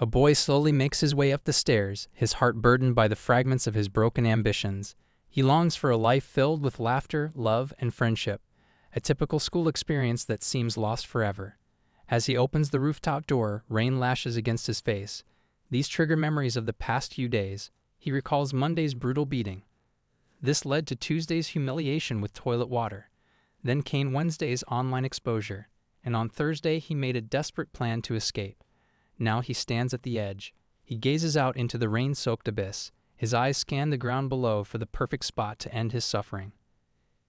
A boy slowly makes his way up the stairs, his heart burdened by the fragments of his broken ambitions. He longs for a life filled with laughter, love, and friendship, a typical school experience that seems lost forever. As he opens the rooftop door, rain lashes against his face. These trigger memories of the past few days. He recalls Monday's brutal beating. This led to Tuesday's humiliation with toilet water. Then came Wednesday's online exposure, and on Thursday he made a desperate plan to escape. Now he stands at the edge. He gazes out into the rain-soaked abyss. His eyes scan the ground below for the perfect spot to end his suffering.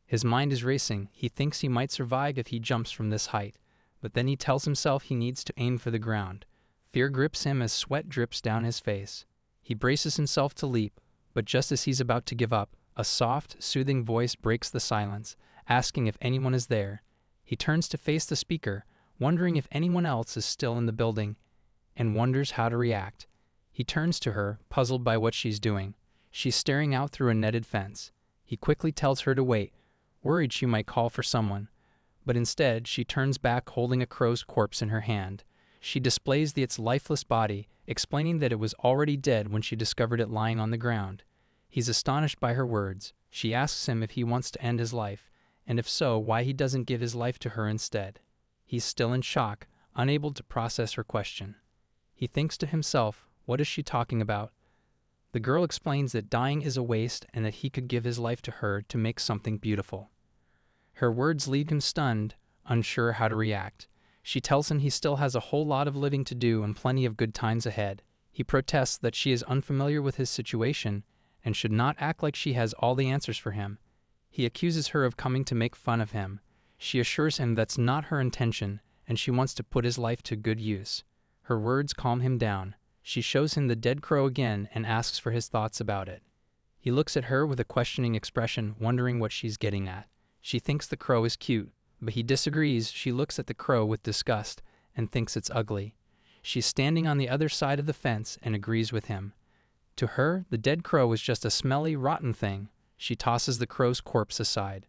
His mind is racing. He thinks he might survive if he jumps from this height, but then he tells himself he needs to aim for the ground. Fear grips him as sweat drips down his face. He braces himself to leap, but just as he's about to give up, a soft, soothing voice breaks the silence, asking if anyone is there. He turns to face the speaker, wondering if anyone else is still in the building, and wonders how to react. He turns to her, puzzled by what she's doing. She's staring out through a netted fence. He quickly tells her to wait, worried she might call for someone. But instead, she turns back holding a crow's corpse in her hand. She displays its lifeless body, explaining that it was already dead when she discovered it lying on the ground. He's astonished by her words. She asks him if he wants to end his life, and if so, why he doesn't give his life to her instead. He's still in shock, unable to process her question. He thinks to himself, what is she talking about? The girl explains that dying is a waste and that he could give his life to her to make something beautiful. Her words leave him stunned, unsure how to react. She tells him he still has a whole lot of living to do and plenty of good times ahead. He protests that she is unfamiliar with his situation and should not act like she has all the answers for him. He accuses her of coming to make fun of him. She assures him that's not her intention and she wants to put his life to good use. Her words calm him down. She shows him the dead crow again and asks for his thoughts about it. He looks at her with a questioning expression, wondering what she's getting at. She thinks the crow is cute, but he disagrees. She looks at the crow with disgust and thinks it's ugly. She's standing on the other side of the fence and agrees with him. To her, the dead crow is just a smelly, rotten thing. She tosses the crow's corpse aside.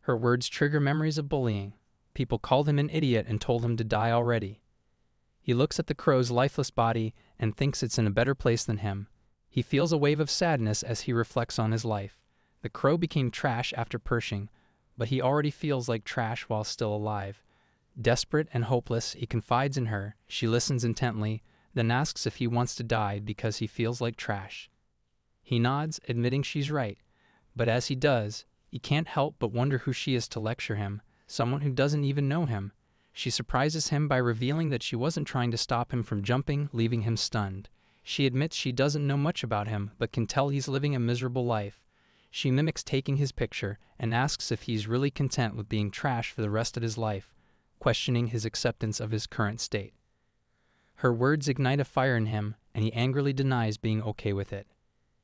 Her words trigger memories of bullying. People called him an idiot and told him to die already. He looks at the crow's lifeless body and thinks it's in a better place than him. He feels a wave of sadness as he reflects on his life. The crow became trash after perching, but he already feels like trash while still alive. Desperate and hopeless, he confides in her. She listens intently, then asks if he wants to die because he feels like trash. He nods, admitting she's right, but as he does, he can't help but wonder who she is to lecture him, someone who doesn't even know him. She surprises him by revealing that she wasn't trying to stop him from jumping, leaving him stunned. She admits she doesn't know much about him, but can tell he's living a miserable life. She mimics taking his picture and asks if he's really content with being trash for the rest of his life, questioning his acceptance of his current state. Her words ignite a fire in him, and he angrily denies being okay with it.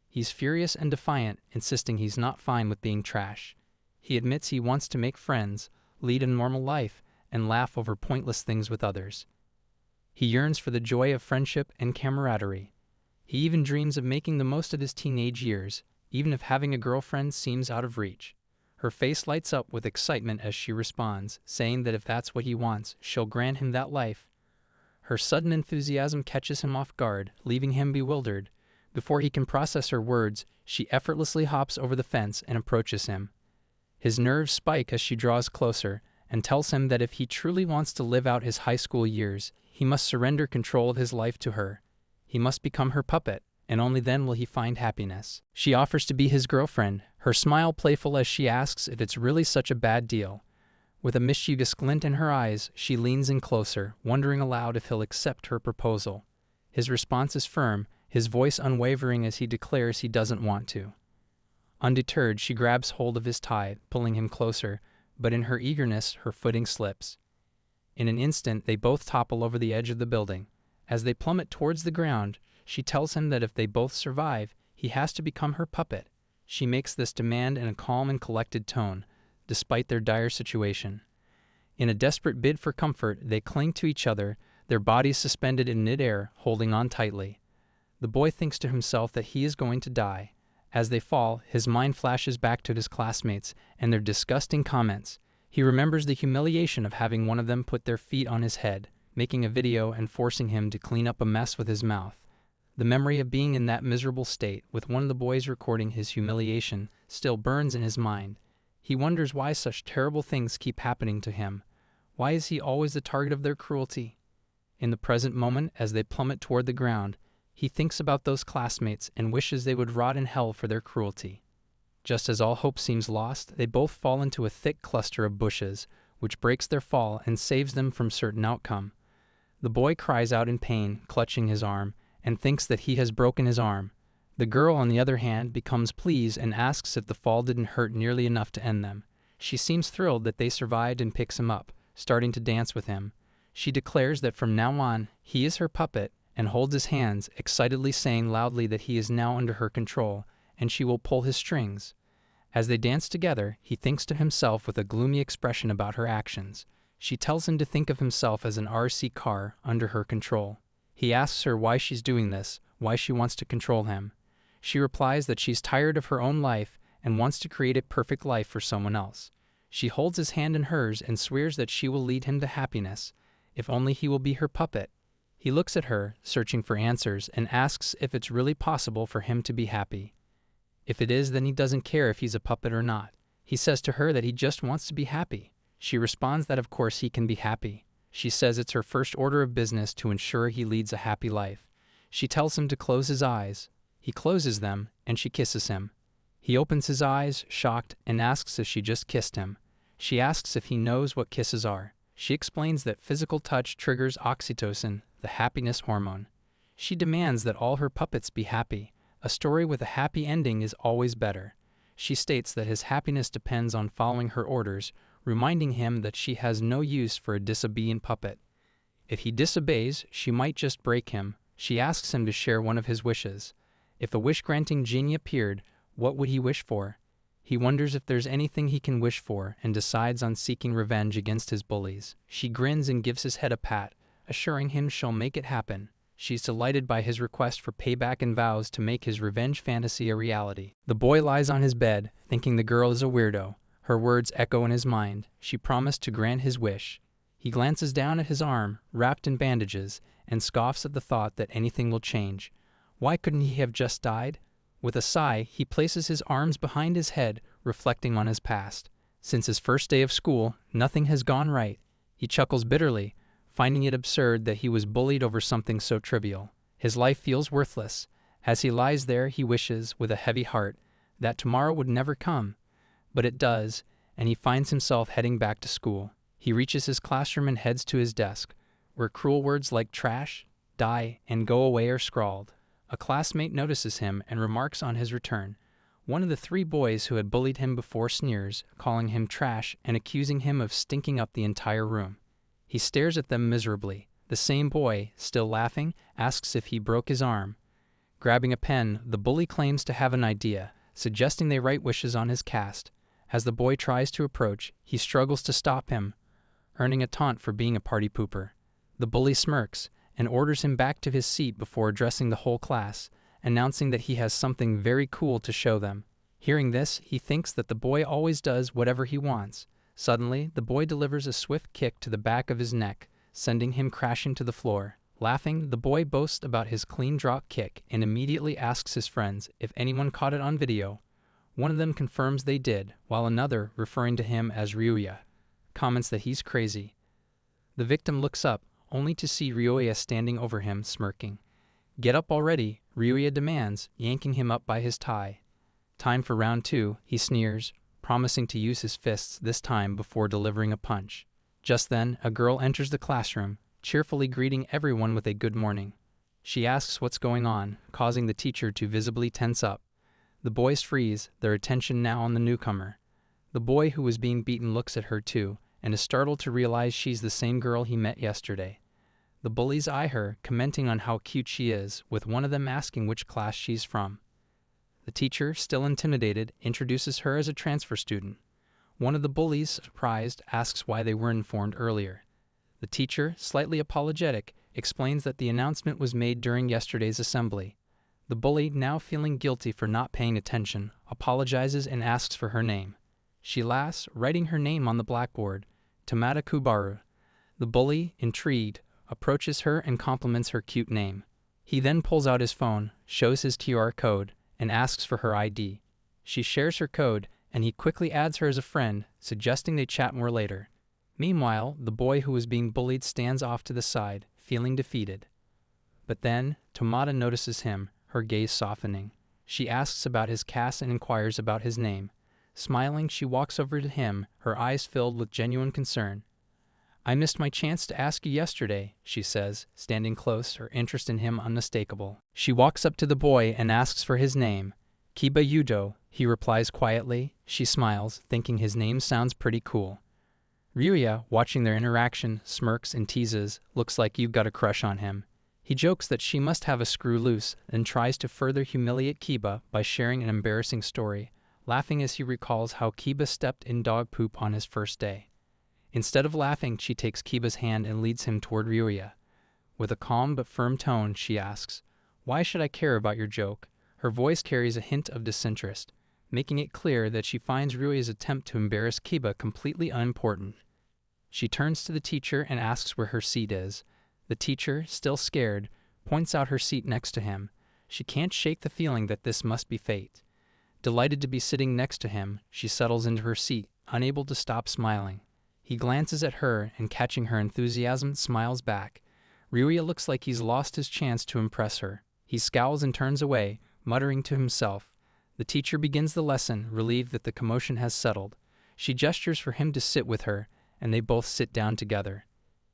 He's furious and defiant, insisting he's not fine with being trash. He admits he wants to make friends, lead a normal life, and laugh over pointless things with others. He yearns for the joy of friendship and camaraderie. He even dreams of making the most of his teenage years, even if having a girlfriend seems out of reach. Her face lights up with excitement as she responds, saying that if that's what he wants, she'll grant him that life. Her sudden enthusiasm catches him off guard, leaving him bewildered. Before he can process her words, she effortlessly hops over the fence and approaches him. His nerves spike as she draws closer, and tells him that if he truly wants to live out his high school years, he must surrender control of his life to her. He must become her puppet, and only then will he find happiness. She offers to be his girlfriend, her smile playful as she asks if it's really such a bad deal. With a mischievous glint in her eyes, she leans in closer, wondering aloud if he'll accept her proposal. His response is firm, his voice unwavering as he declares he doesn't want to. Undeterred, she grabs hold of his tie, pulling him closer, but in her eagerness, her footing slips. In an instant, they both topple over the edge of the building. As they plummet towards the ground, she tells him that if they both survive, he has to become her puppet. She makes this demand in a calm and collected tone, despite their dire situation. In a desperate bid for comfort, they cling to each other, their bodies suspended in midair, holding on tightly. The boy thinks to himself that he is going to die. As they fall, his mind flashes back to his classmates and their disgusting comments. He remembers the humiliation of having one of them put their feet on his head, making a video and forcing him to clean up a mess with his mouth. The memory of being in that miserable state, with one of the boys recording his humiliation, still burns in his mind. He wonders why such terrible things keep happening to him. Why is he always the target of their cruelty? In the present moment, as they plummet toward the ground, he thinks about those classmates and wishes they would rot in hell for their cruelty. Just as all hope seems lost, they both fall into a thick cluster of bushes, which breaks their fall and saves them from certain outcome. The boy cries out in pain, clutching his arm, and thinks that he has broken his arm. The girl, on the other hand, becomes pleased and asks if the fall didn't hurt nearly enough to end them. She seems thrilled that they survived and picks him up, starting to dance with him. She declares that from now on, he is her puppet, and holds his hands, excitedly saying loudly that he is now under her control, and she will pull his strings. As they dance together, he thinks to himself with a gloomy expression about her actions. She tells him to think of himself as an RC car under her control. He asks her why she's doing this, why she wants to control him. She replies that she's tired of her own life and wants to create a perfect life for someone else. She holds his hand in hers and swears that she will lead him to happiness, if only he will be her puppet. He looks at her, searching for answers, and asks if it's really possible for him to be happy. If it is, then he doesn't care if he's a puppet or not. He says to her that he just wants to be happy. She responds that of course he can be happy. She says it's her first order of business to ensure he leads a happy life. She tells him to close his eyes. He closes them, and she kisses him. He opens his eyes, shocked, and asks if she just kissed him. She asks if he knows what kisses are. She explains that physical touch triggers oxytocin, the happiness hormone. She demands that all her puppets be happy. A story with a happy ending is always better. She states that his happiness depends on following her orders, reminding him that she has no use for a disobedient puppet. If he disobeys, she might just break him. She asks him to share one of his wishes. If a wish-granting genie appeared, what would he wish for? He wonders if there's anything he can wish for and decides on seeking revenge against his bullies. She grins and gives his head a pat, assuring him she'll make it happen. She's delighted by his request for payback and vows to make his revenge fantasy a reality. The boy lies on his bed, thinking the girl is a weirdo. Her words echo in his mind. She promised to grant his wish. He glances down at his arm, wrapped in bandages, and scoffs at the thought that anything will change. Why couldn't he have just died? With a sigh, he places his arms behind his head, reflecting on his past. Since his first day of school, nothing has gone right. He chuckles bitterly, finding it absurd that he was bullied over something so trivial. His life feels worthless. As he lies there, he wishes, with a heavy heart, that tomorrow would never come. But it does, and he finds himself heading back to school. He reaches his classroom and heads to his desk, where cruel words like trash, die, and go away are scrawled. A classmate notices him and remarks on his return. One of the 3 boys who had bullied him before sneers, calling him trash and accusing him of stinking up the entire room. He stares at them miserably. The same boy, still laughing, asks if he broke his arm. Grabbing a pen, the bully claims to have an idea, suggesting they write wishes on his cast. As the boy tries to approach, he struggles to stop him, earning a taunt for being a party pooper. The bully smirks and orders him back to his seat before addressing the whole class, announcing that he has something very cool to show them. Hearing this, he thinks that the boy always does whatever he wants. Suddenly, the boy delivers a swift kick to the back of his neck, sending him crashing to the floor. Laughing, the boy boasts about his clean drop kick and immediately asks his friends if anyone caught it on video. One of them confirms they did, while another, referring to him as Ryuya, comments that he's crazy. The victim looks up, only to see Ryuya standing over him, smirking. "Get up already," Ryuya demands, yanking him up by his tie. "Time for round 2, he sneers, promising to use his fists this time before delivering a punch. Just then, a girl enters the classroom, cheerfully greeting everyone with a good morning. She asks what's going on, causing the teacher to visibly tense up. The boys freeze, their attention now on the newcomer. The boy who was being beaten looks at her too, and is startled to realize she's the same girl he met yesterday. The bullies eye her, commenting on how cute she is, with one of them asking which class she's from. The teacher, still intimidated, introduces her as a transfer student. One of the bullies, surprised, asks why they weren't informed earlier. The teacher, slightly apologetic, explains that the announcement was made during yesterday's assembly. The bully, now feeling guilty for not paying attention, apologizes and asks for her name. She laughs, writing her name on the blackboard, Tamada Kubaru. The bully, intrigued, approaches her and compliments her cute name. He then pulls out his phone, shows his QR code, and asks for her ID. She shares her code, and he quickly adds her as a friend, suggesting they chat more later. Meanwhile, the boy who was being bullied stands off to the side, feeling defeated. But then, Tomata notices him, her gaze softening. She asks about his caste and inquires about his name. Smiling, she walks over to him, her eyes filled with genuine concern. "I missed my chance to ask you yesterday," she says, standing close, her interest in him unmistakable. She walks up to the boy and asks for his name. "Kiba Yudo," he replies quietly. She smiles, thinking his name sounds pretty cool. Ryuya, watching their interaction, smirks and teases, "Looks like you've got a crush on him." He jokes that she must have a screw loose and tries to further humiliate Kiba by sharing an embarrassing story, laughing as he recalls how Kiba stepped in dog poop on his first day. Instead of laughing, she takes Kiba's hand and leads him toward Ryuya. With a calm but firm tone, she asks, "Why should I care about your joke?" Her voice carries a hint of disinterest, making it clear that she finds Ryuya's attempt to embarrass Kiba completely unimportant. She turns to the teacher and asks where her seat is. The teacher, still scared, points out her seat next to him. She can't shake the feeling that this must be fate. Delighted to be sitting next to him, she settles into her seat, unable to stop smiling. He glances at her and, catching her enthusiasm, smiles back. Ryuya looks like he's lost his chance to impress her. He scowls and turns away, muttering to himself. The teacher begins the lesson, relieved that the commotion has settled. She gestures for him to sit with her, and they both sit down together.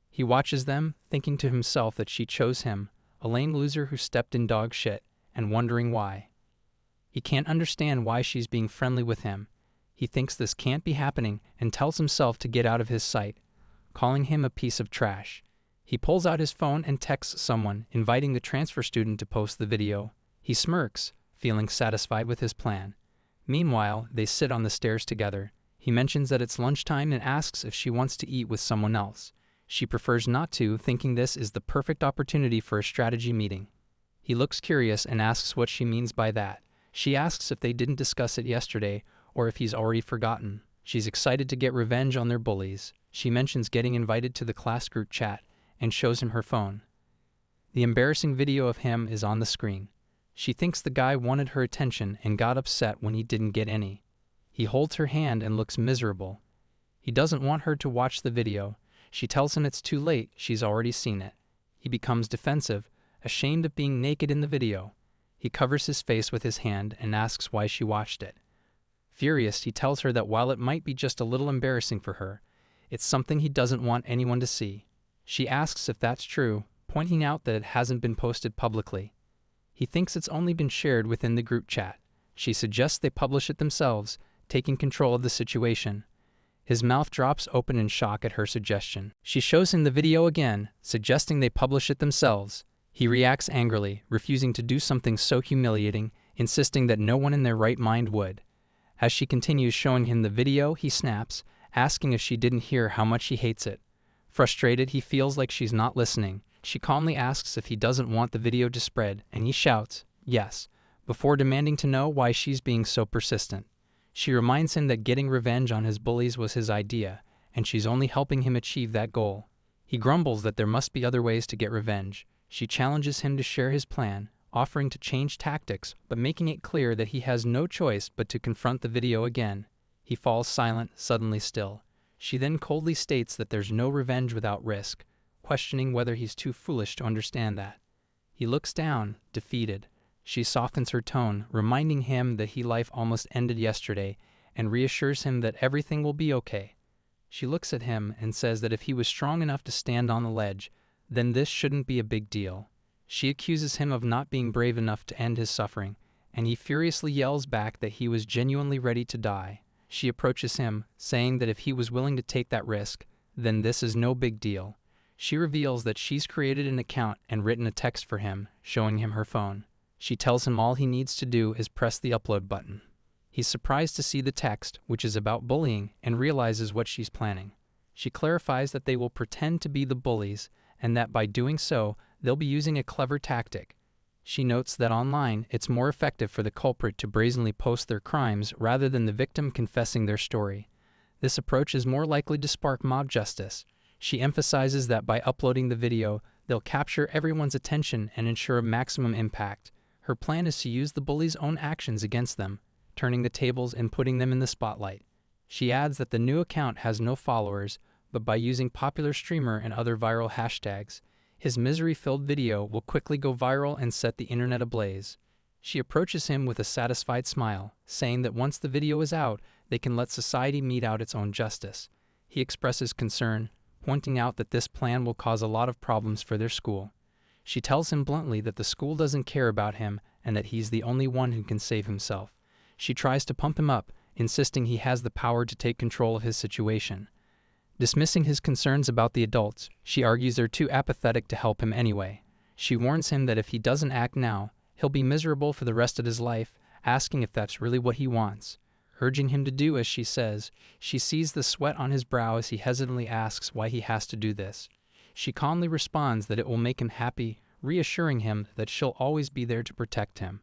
He watches them, thinking to himself that she chose him, a lame loser who stepped in dog shit, and wondering why. He can't understand why she's being friendly with him. He thinks this can't be happening and tells himself to get out of his sight, calling him a piece of trash. He pulls out his phone and texts someone, inviting the transfer student to post the video. He smirks, feeling satisfied with his plan. Meanwhile, they sit on the stairs together. He mentions that it's lunchtime and asks if she wants to eat with someone else. She prefers not to, thinking this is the perfect opportunity for a strategy meeting. He looks curious and asks what she means by that. She asks if they didn't discuss it yesterday or if he's already forgotten. She's excited to get revenge on their bullies. She mentions getting invited to the class group chat and shows him her phone. The embarrassing video of him is on the screen. She thinks the guy wanted her attention and got upset when he didn't get any. He holds her hand and looks miserable. He doesn't want her to watch the video. She tells him it's too late, she's already seen it. He becomes defensive, ashamed of being naked in the video. He covers his face with his hand and asks why she watched it. Furious, he tells her that while it might be just a little embarrassing for her, it's something he doesn't want anyone to see. She asks if that's true, pointing out that it hasn't been posted publicly. He thinks it's only been shared within the group chat. She suggests they publish it themselves, taking control of the situation. His mouth drops open in shock at her suggestion. She shows him the video again, suggesting they publish it themselves. He reacts angrily, refusing to do something so humiliating, insisting that no one in their right mind would. As she continues showing him the video, he snaps, asking if she didn't hear how much he hates it. Frustrated, he feels like she's not listening. She calmly asks if he doesn't want the video to spread, and he shouts, yes, before demanding to know why she's being so persistent. She reminds him that getting revenge on his bullies was his idea, and she's only helping him achieve that goal. He grumbles that there must be other ways to get revenge. She challenges him to share his plan, offering to change tactics, but making it clear that he has no choice but to confront the video again. He falls silent, suddenly still. She then coldly states that there's no revenge without risk, questioning whether he's too foolish to understand that. He looks down, defeated. She softens her tone, reminding him that his life almost ended yesterday, and reassures him that everything will be okay. She looks at him and says that if he was strong enough to stand on the ledge, then this shouldn't be a big deal. She accuses him of not being brave enough to end his suffering, and he furiously yells back that he was genuinely ready to die. She approaches him, saying that if he was willing to take that risk, then this is no big deal. She reveals that she's created an account and written a text for him, showing him her phone. She tells him all he needs to do is press the upload button. He's surprised to see the text, which is about bullying, and realizes what she's planning. She clarifies that they will pretend to be the bullies, and that by doing so, they'll be using a clever tactic. She notes that online, it's more effective for the culprit to brazenly post their crimes rather than the victim confessing their story. This approach is more likely to spark mob justice. She emphasizes that by uploading the video, they'll capture everyone's attention and ensure maximum impact. Her plan is to use the bully's own actions against them, turning the tables and putting them in the spotlight. She adds that the new account has no followers, but by using popular streamer and other viral hashtags, his misery-filled video will quickly go viral and set the internet ablaze. She approaches him with a satisfied smile, saying that once the video is out, they can let society mete out its own justice. He expresses concern, pointing out that this plan will cause a lot of problems for their school. She tells him bluntly that the school doesn't care about him and that he's the only one who can save himself. She tries to pump him up, insisting he has the power to take control of his situation. Dismissing his concerns about the adults, she argues they're too apathetic to help him anyway. She warns him that if he doesn't act now, he'll be miserable for the rest of his life, asking if that's really what he wants. Urging him to do as she says, she sees the sweat on his brow as he hesitantly asks why he has to do this. She calmly responds that it will make him happy, reassuring him that she'll always be there to protect him.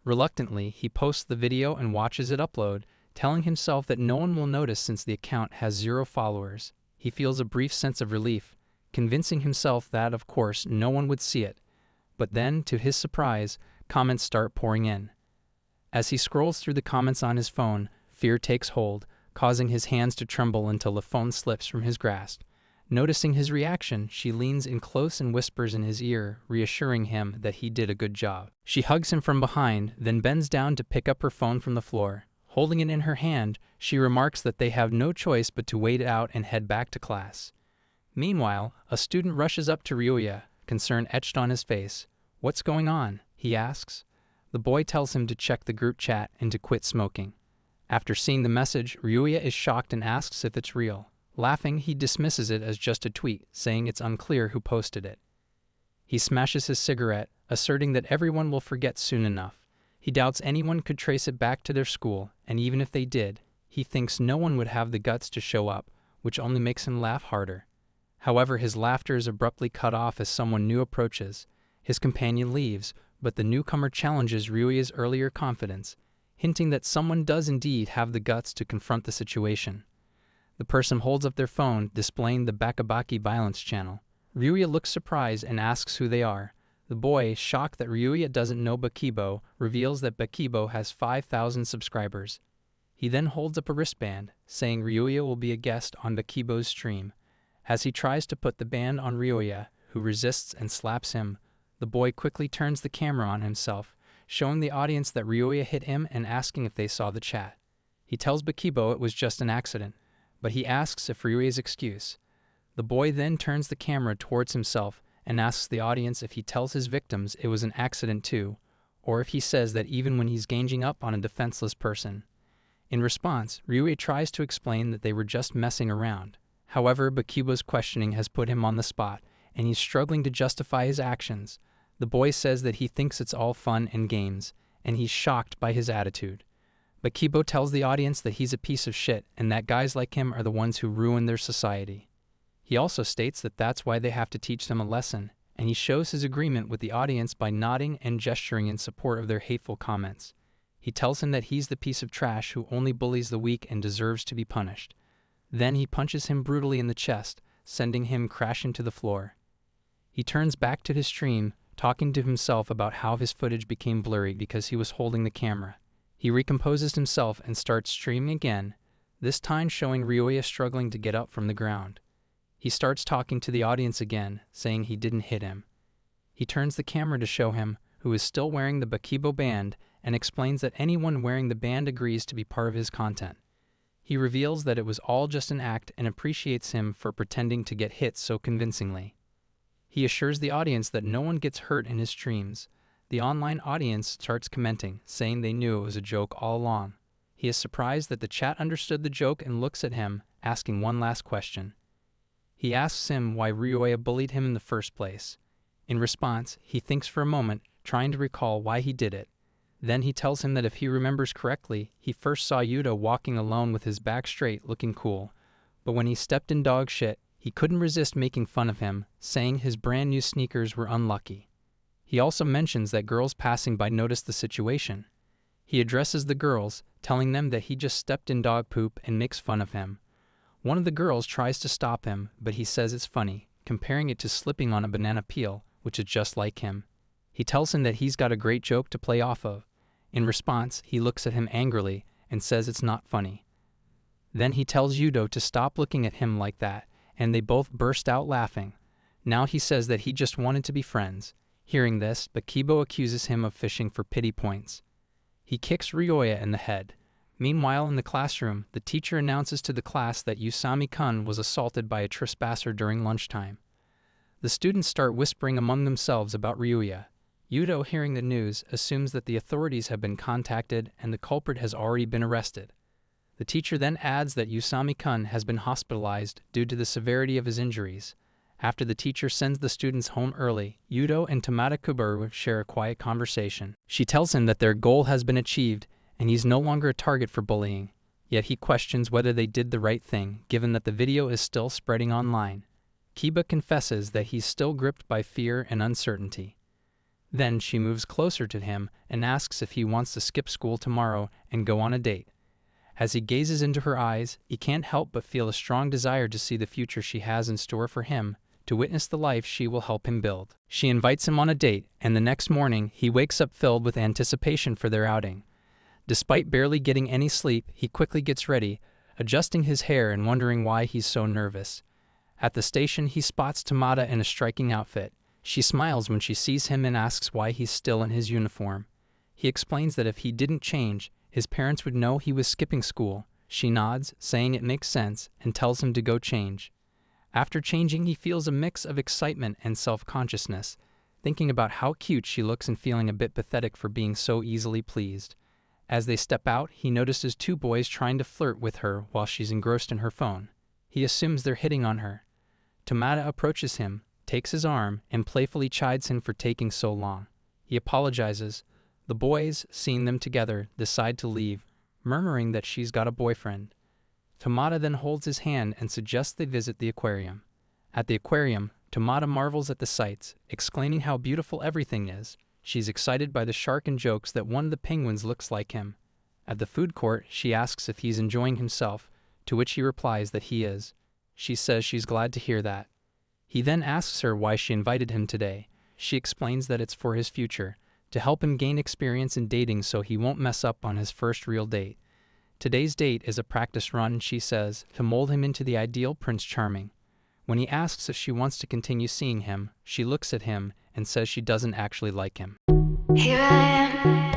Reluctantly, he posts the video and watches it upload, telling himself that no one will notice since the account has 0 followers. He feels a brief sense of relief, convincing himself that, of course, no one would see it. But then, to his surprise, comments start pouring in. As he scrolls through the comments on his phone, fear takes hold, causing his hands to tremble until the phone slips from his grasp. Noticing his reaction, she leans in close and whispers in his ear, reassuring him that he did a good job. She hugs him from behind, then bends down to pick up her phone from the floor. Holding it in her hand, she remarks that they have no choice but to wait it out and head back to class. Meanwhile, a student rushes up to Ryuya, concern etched on his face. "What's going on?" he asks. The boy tells him to check the group chat and to quit smoking. After seeing the message, Ryuya is shocked and asks if it's real. Laughing, he dismisses it as just a tweet, saying it's unclear who posted it. He smashes his cigarette, asserting that everyone will forget soon enough. He doubts anyone could trace it back to their school, and even if they did, he thinks no one would have the guts to show up, which only makes him laugh harder. However, his laughter is abruptly cut off as someone new approaches. His companion leaves, but the newcomer challenges Ryuya's earlier confidence, hinting that someone does indeed have the guts to confront the situation. The person holds up their phone, displaying the Bakabaki violence channel. Ryuya looks surprised and asks who they are. The boy, shocked that Ryuya doesn't know Bakibo, reveals that Bakibo has 5,000 subscribers. He then holds up a wristband, saying Ryuya will be a guest on Bakibo's stream. As he tries to put the band on Ryuya, who resists and slaps him, the boy quickly turns the camera on himself, showing the audience that Ryuya hit him and asking if they saw the chat. He tells Bakibo it was just an accident, but he asks if Ryuya's excuse. The boy then turns the camera towards himself and asks the audience if he tells his victims it was an accident too, or if he says that even when he's ganging up on a defenseless person. In response, Ryuya tries to explain that they were just messing around. However, Bakibo's questioning has put him on the spot, and he's struggling to justify his actions. The boy says that he thinks it's all fun and games, and he's shocked by his attitude. Bakibo tells the audience that he's a piece of shit and that guys like him are the ones who ruin their society. He also states that that's why they have to teach them a lesson, and he shows his agreement with the audience by nodding and gesturing in support of their hateful comments. He tells him that he's the piece of trash who only bullies the weak and deserves to be punished. Then he punches him brutally in the chest, sending him crashing to the floor. He turns back to his stream, talking to himself about how his footage became blurry because he was holding the camera. He recomposes himself and starts streaming again, this time showing Ryuya struggling to get up from the ground. He starts talking to the audience again, saying he didn't hit him. He turns the camera to show him, who is still wearing the Bakibo band, and explains that anyone wearing the band agrees to be part of his content. He reveals that it was all just an act and appreciates him for pretending to get hit so convincingly. He assures the audience that no one gets hurt in his streams. The online audience starts commenting, saying they knew it was a joke all along. He is surprised that the chat understood the joke and looks at him, asking one last question. He asks him why Ryuya bullied him in the first place. In response, he thinks for a moment, trying to recall why he did it. Then he tells him that if he remembers correctly, he first saw Yuta walking alone with his back straight, looking cool. But when he stepped in dog shit, he couldn't resist making fun of him, saying his brand new sneakers were unlucky. He also mentions that girls passing by noticed the situation. He addresses the girls, telling them that he just stepped in dog poop and makes fun of him. One of the girls tries to stop him, but he says it's funny, comparing it to slipping on a banana peel, which is just like him. He tells him that he's got a great joke to play off of. In response, he looks at him angrily and says it's not funny. Then he tells Yudo to stop looking at him like that, and they both burst out laughing. Now he says that he just wanted to be friends. Hearing this, Bakibo accuses him of fishing for pity points. He kicks Ryoya in the head. Meanwhile, in the classroom, the teacher announces to the class that Usami-kun was assaulted by a trespasser during lunchtime. The students start whispering among themselves about Ryoya. Yudo, hearing the news, assumes that the authorities have been contacted and the culprit has already been arrested. The teacher then adds that Usami-kun has been hospitalized due to the severity of his injuries. After the teacher sends the students home early, Yudo and Tamada Kubaru share a quiet conversation. She tells him that their goal has been achieved and he's no longer a target for bullying. Yet he questions whether they did the right thing, given that the video is still spreading online. Kiba confesses that he's still gripped by fear and uncertainty. Then she moves closer to him and asks if he wants to skip school tomorrow and go on a date. As he gazes into her eyes, he can't help but feel a strong desire to see the future she has in store for him, to witness the life she will help him build. She invites him on a date, and the next morning, he wakes up filled with anticipation for their outing. Despite barely getting any sleep, he quickly gets ready, adjusting his hair and wondering why he's so nervous. At the station, he spots Tamada in a striking outfit. She smiles when she sees him and asks why he's still in his uniform. He explains that if he didn't change, his parents would know he was skipping school. She nods, saying it makes sense, and tells him to go change. After changing, he feels a mix of excitement and self-consciousness, thinking about how cute she looks and feeling a bit pathetic for being so easily pleased. As they step out, he notices two boys trying to flirt with her while she's engrossed in her phone. He assumes they're hitting on her. Tamada approaches him, takes his arm, and playfully chides him for taking so long. He apologizes. The boys, seeing them together, decide to leave, murmuring that she's got a boyfriend. Tamada then holds his hand and suggests they visit the aquarium. At the aquarium, Tamada marvels at the sights, exclaiming how beautiful everything is. She's excited by the shark and jokes that one of the penguins looks like him. At the food court, she asks if he's enjoying himself, to which he replies that he is. She says she's glad to hear that. He then asks her why she invited him today. She explains that it's for his future, to help him gain experience in dating so he won't mess up on his first real date. Today's date is a practice run, she says, to mold him into the ideal Prince Charming. When he asks if she wants to continue seeing him, she looks at him and says she doesn't actually like him. Here I am.